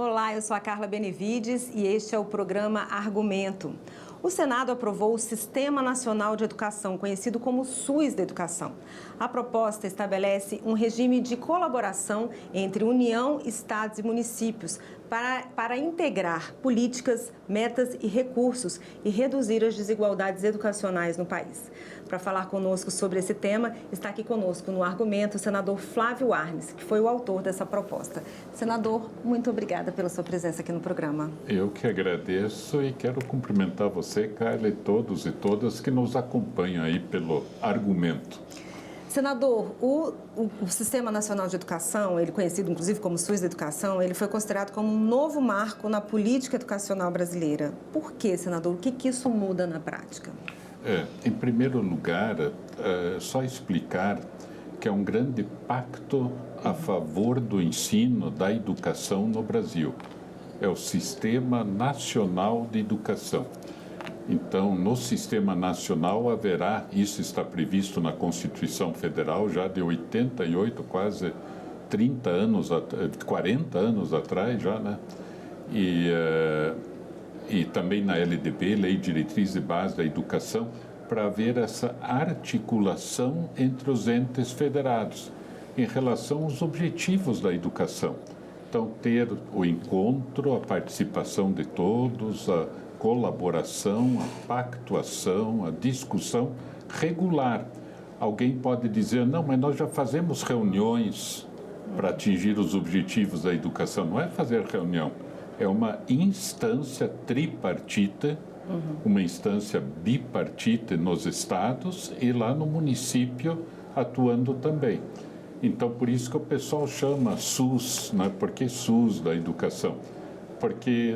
Olá, eu sou a Carla Benevides e este é o programa Argumento. O Senado aprovou o Sistema Nacional de Educação, conhecido como SUS da Educação. A proposta estabelece um regime de colaboração entre União, estados e municípios para integrar políticas, metas e recursos e reduzir as desigualdades educacionais no país. Para falar conosco sobre esse tema, está aqui conosco no Argumento o senador Flávio Arnes, que foi o autor dessa proposta. Senador, muito obrigada pela sua presença aqui no programa. Eu que agradeço e quero cumprimentar você, Carla, e todos e todas que nos acompanham aí pelo Argumento. Senador, o Sistema Nacional de Educação, ele conhecido inclusive como SUS da Educação, ele foi considerado como um novo marco na política educacional brasileira. Por quê, senador? O que isso muda na prática? Em primeiro lugar, só explicar que é um grande pacto a favor do ensino, da educação no Brasil. É o Sistema Nacional de Educação. Então, no Sistema Nacional haverá, isso está previsto na Constituição Federal já de 88, quase 30 anos, 40 anos atrás já, né? E também na LDB, Lei de Diretriz e Base da Educação, para haver essa articulação entre os entes federados em relação aos objetivos da educação. Então, ter o encontro, a participação de todos, a colaboração, a pactuação, a discussão regular. Alguém pode dizer, não, mas nós já fazemos reuniões para atingir os objetivos da educação. Não é fazer reunião, é uma instância tripartita, uma instância bipartita nos estados e lá no município atuando também. Então, por isso que o pessoal chama SUS, né? Por que SUS da educação? Porque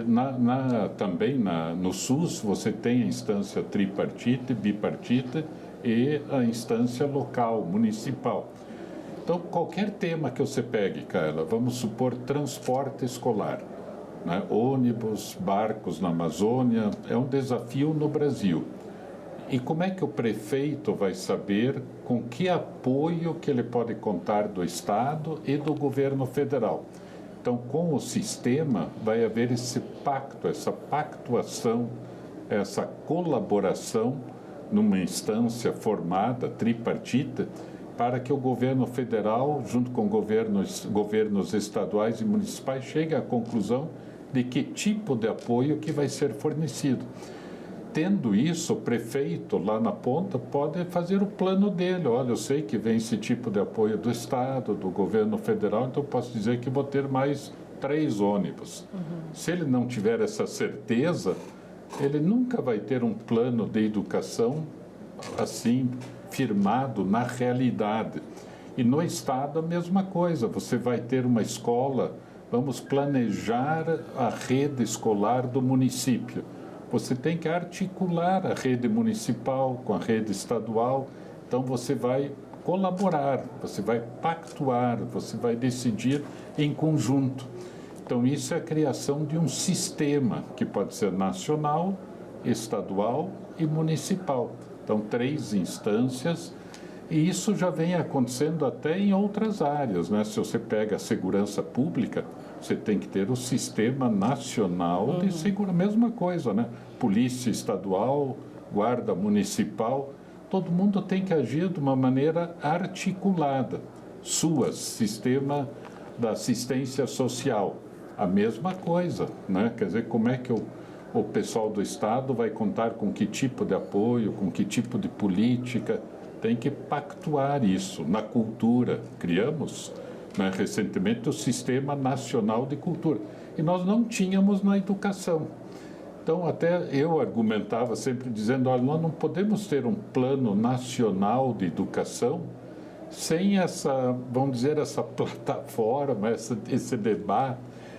também no SUS você tem a instância tripartita, bipartita e a instância local, municipal. Então, qualquer tema que você pegue, Carla, vamos supor transporte escolar, né? Ônibus, barcos na Amazônia, é um desafio no Brasil. E como é que o prefeito vai saber com que apoio que ele pode contar do Estado e do governo federal? Então, com o sistema, vai haver esse pacto, essa pactuação, essa colaboração numa instância formada, tripartita, para que o governo federal, junto com governos estaduais e municipais, chegue à conclusão de que tipo de apoio que vai ser fornecido. Tendo isso, o prefeito lá na ponta pode fazer o plano dele. Olha, eu sei que vem esse tipo de apoio do Estado, do governo federal, então eu posso dizer que vou ter mais 3 ônibus. Se ele não tiver essa certeza, ele nunca vai ter um plano de educação assim, firmado na realidade. E no Estado a mesma coisa, você vai ter uma escola, vamos planejar a rede escolar do município. Você tem que articular a rede municipal com a rede estadual, então você vai colaborar, você vai pactuar, você vai decidir em conjunto. Então isso é a criação de um sistema que pode ser nacional, estadual e municipal. Então 3 instâncias, e isso já vem acontecendo até em outras áreas, né? Se você pega a segurança pública, você tem que ter o Sistema Nacional de Segurança, mesma coisa, né? Polícia estadual, guarda municipal, todo mundo tem que agir de uma maneira articulada. SUAS, Sistema da Assistência Social, a mesma coisa, né? Quer dizer, como é que o pessoal do Estado vai contar com que tipo de apoio, com que tipo de política? Tem que pactuar isso. Na cultura, criamos, né, recentemente o Sistema Nacional de Cultura. E nós não tínhamos na educação. Então, até eu argumentava sempre dizendo, olha, nós não podemos ter um plano nacional de educação sem essa, vamos dizer, essa plataforma, esse debate,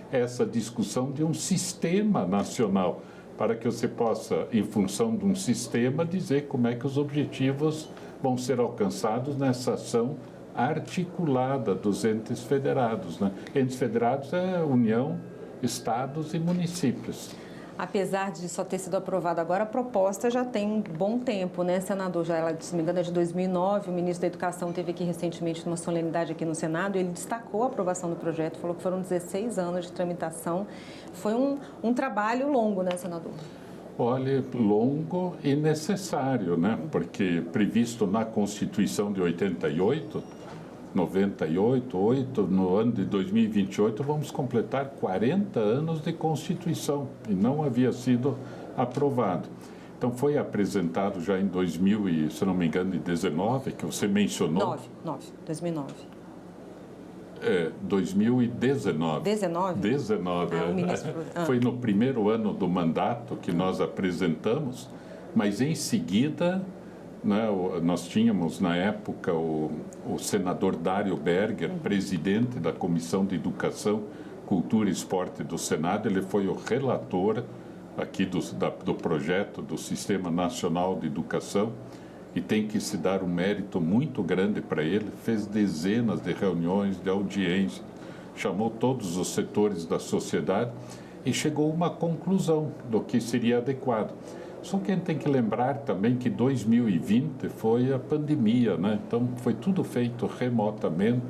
essa discussão de um sistema nacional, para que você possa, em função de um sistema, dizer como é que os objetivos vão ser alcançados nessa ação articulada dos entes federados, né? Entes federados é União, estados e municípios. Apesar de só ter sido aprovado agora, a proposta já tem um bom tempo, né, senador? Já, ela, se não me engano, é de 2009. O ministro da Educação esteve aqui recentemente numa solenidade aqui no Senado e ele destacou a aprovação do projeto, falou que foram 16 anos de tramitação. Foi um trabalho longo, né, senador? Olha, longo e necessário, né? Porque previsto na Constituição de 88, 98, no ano de 2028, vamos completar 40 anos de Constituição e não havia sido aprovado. Então, foi apresentado já em 2000, e, se não me engano, em 19, que você mencionou. 2009. 2019. 19? 19. O ministro... Foi no primeiro ano do mandato que nós apresentamos, mas em seguida... Né, nós tínhamos, na época, o senador Dário Berger, presidente da Comissão de Educação, Cultura e Esporte do Senado. Ele foi o relator aqui do projeto do Sistema Nacional de Educação e tem que se dar um mérito muito grande para ele. Fez dezenas de reuniões, de audiências, chamou todos os setores da sociedade e chegou a uma conclusão do que seria adequado. Só que a gente tem que lembrar também que 2020 foi a pandemia, né? Então foi tudo feito remotamente.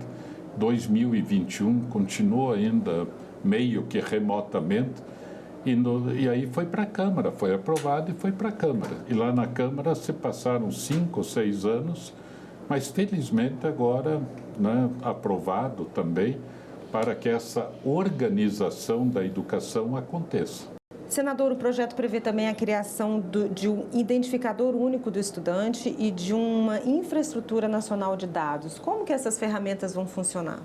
2021 continua ainda meio que remotamente. E aí foi para a Câmara, foi aprovado e foi para a Câmara. E lá na Câmara se passaram 5 ou 6 anos, mas felizmente agora, né, aprovado também para que essa organização da educação aconteça. Senador, o projeto prevê também a criação de um identificador único do estudante e de uma infraestrutura nacional de dados. Como que essas ferramentas vão funcionar?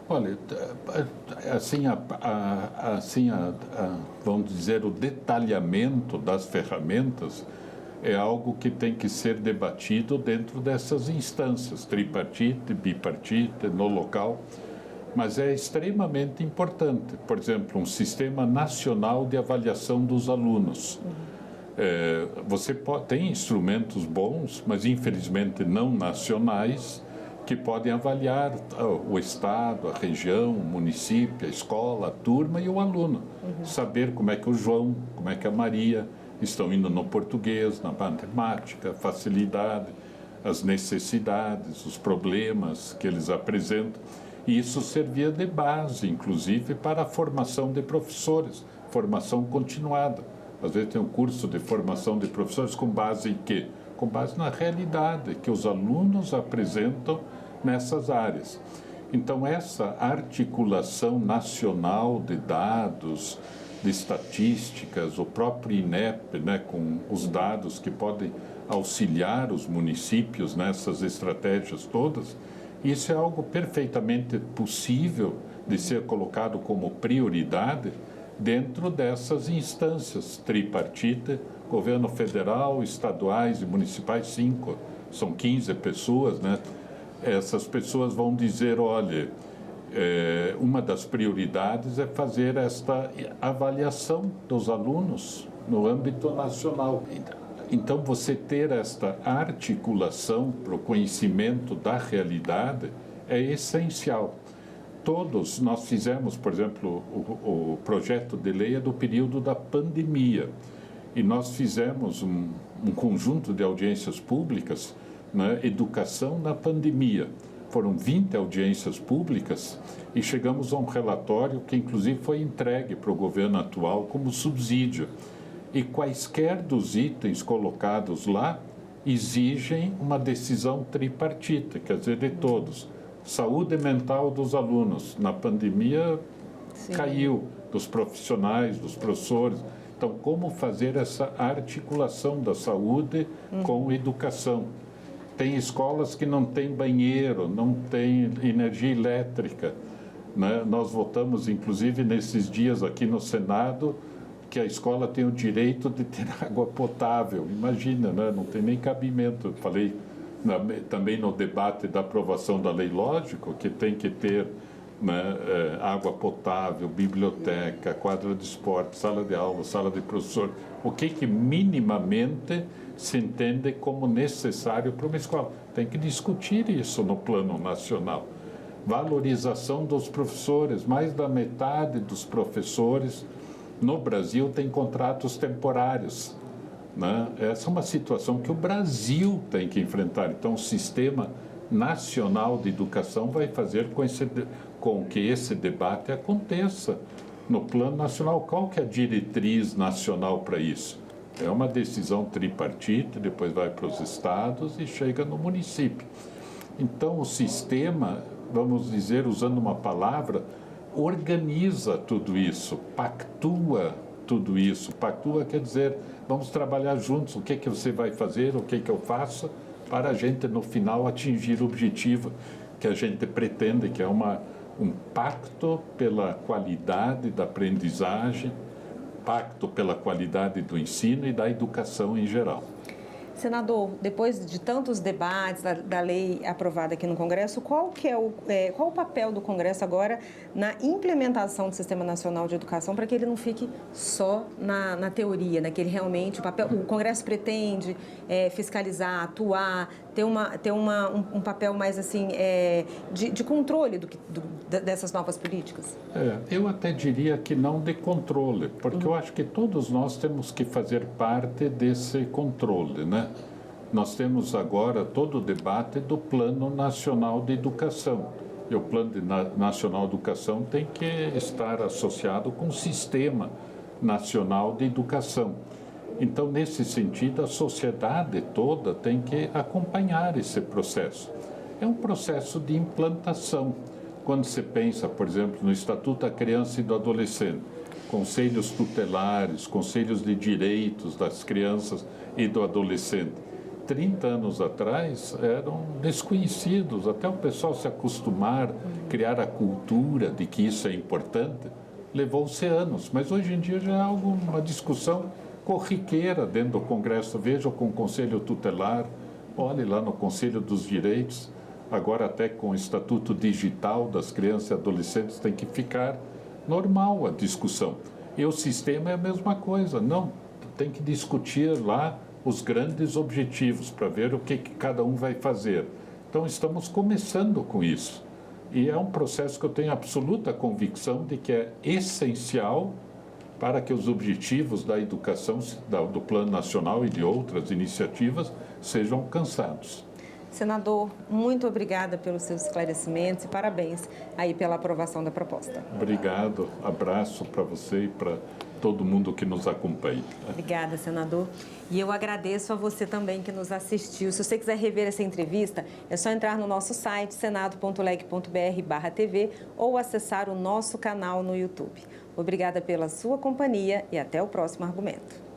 Olha, vamos dizer, o detalhamento das ferramentas é algo que tem que ser debatido dentro dessas instâncias, tripartite, bipartite, no local. Mas é extremamente importante, por exemplo, um sistema nacional de avaliação dos alunos. Você tem instrumentos bons, mas infelizmente não nacionais, que podem avaliar o estado, a região, o município, a escola, a turma e o aluno. Saber como é que o João, como é que a Maria estão indo no português, na matemática, facilidade, as necessidades, os problemas que eles apresentam. E isso servia de base, inclusive, para a formação de professores, formação continuada. Às vezes tem um curso de formação de professores com base em quê? Com base na realidade que os alunos apresentam nessas áreas. Então, essa articulação nacional de dados, de estatísticas, o próprio INEP, né, com os dados que podem auxiliar os municípios nessas estratégias todas, isso é algo perfeitamente possível de ser colocado como prioridade dentro dessas instâncias tripartite, governo federal, estaduais e municipais, 5. São 15 pessoas, né? Essas pessoas vão dizer, olha, uma das prioridades é fazer esta avaliação dos alunos no âmbito nacional. Então, você ter esta articulação para o conhecimento da realidade é essencial. Todos nós fizemos, por exemplo, o projeto de lei é do período da pandemia. E nós fizemos um conjunto de audiências públicas, né, educação na pandemia. Foram 20 audiências públicas e chegamos a um relatório que, inclusive, foi entregue para o governo atual como subsídio. E quaisquer dos itens colocados lá exigem uma decisão tripartite, quer dizer, de todos. Saúde mental dos alunos, na pandemia, sim, caiu, dos profissionais, dos professores. Então, como fazer essa articulação da saúde com educação? Tem escolas que não têm banheiro, não têm energia elétrica, né? Nós votamos, inclusive, nesses dias aqui no Senado, que a escola tem o direito de ter água potável. Imagina, né? Não tem nem cabimento. Eu falei também no debate da aprovação da lei, lógico, que tem que ter, né, água potável, biblioteca, quadra de esporte, sala de aula, sala de professor. O que minimamente se entende como necessário para uma escola? Tem que discutir isso no plano nacional. Valorização dos professores, mais da metade dos professores No Brasil, tem contratos temporários, né? Essa é uma situação que o Brasil tem que enfrentar. Então, o Sistema Nacional de Educação vai fazer com que esse debate aconteça no plano nacional. Qual que é a diretriz nacional para isso? É uma decisão tripartite, depois vai para os estados e chega no município. Então, o sistema, vamos dizer, usando uma palavra, organiza tudo isso, pactua tudo isso. Pactua quer dizer, vamos trabalhar juntos, o que que você vai fazer, o que que eu faço, para a gente, no final, atingir o objetivo que a gente pretende, que é um pacto pela qualidade da aprendizagem, pacto pela qualidade do ensino e da educação em geral. Senador, depois de tantos debates da lei aprovada aqui no Congresso, qual o papel do Congresso agora na implementação do Sistema Nacional de Educação para que ele não fique só na teoria, né? Que ele realmente, o Congresso pretende fiscalizar, atuar, ter um papel mais assim de controle dessas novas políticas? Eu até diria que não de controle, porque eu acho que todos nós temos que fazer parte desse controle, né? Nós temos agora todo o debate do Plano Nacional de Educação. E o Plano Nacional de Educação tem que estar associado com o Sistema Nacional de Educação. Então, nesse sentido, a sociedade toda tem que acompanhar esse processo. É um processo de implantação. Quando você pensa, por exemplo, no Estatuto da Criança e do Adolescente, conselhos tutelares, conselhos de direitos das crianças e do adolescente, 30 anos atrás eram desconhecidos, até o pessoal se acostumar, criar a cultura de que isso é importante, levou-se anos, mas hoje em dia já há uma discussão corriqueira dentro do Congresso. Veja com o Conselho Tutelar, olhe lá no Conselho dos Direitos, agora até com o Estatuto Digital das Crianças e Adolescentes tem que ficar normal a discussão. E o sistema é a mesma coisa, não, tem que discutir lá os grandes objetivos para ver o que cada um vai fazer. Então, estamos começando com isso. E é um processo que eu tenho absoluta convicção de que é essencial para que os objetivos da educação, do Plano Nacional e de outras iniciativas sejam alcançados. Senador, muito obrigada pelos seus esclarecimentos e parabéns aí pela aprovação da proposta. Obrigado, abraço para você e para todo mundo que nos acompanha. Obrigada, senador. E eu agradeço a você também que nos assistiu. Se você quiser rever essa entrevista, é só entrar no nosso site senado.leg.br/TV ou acessar o nosso canal no YouTube. Obrigada pela sua companhia e até o próximo argumento.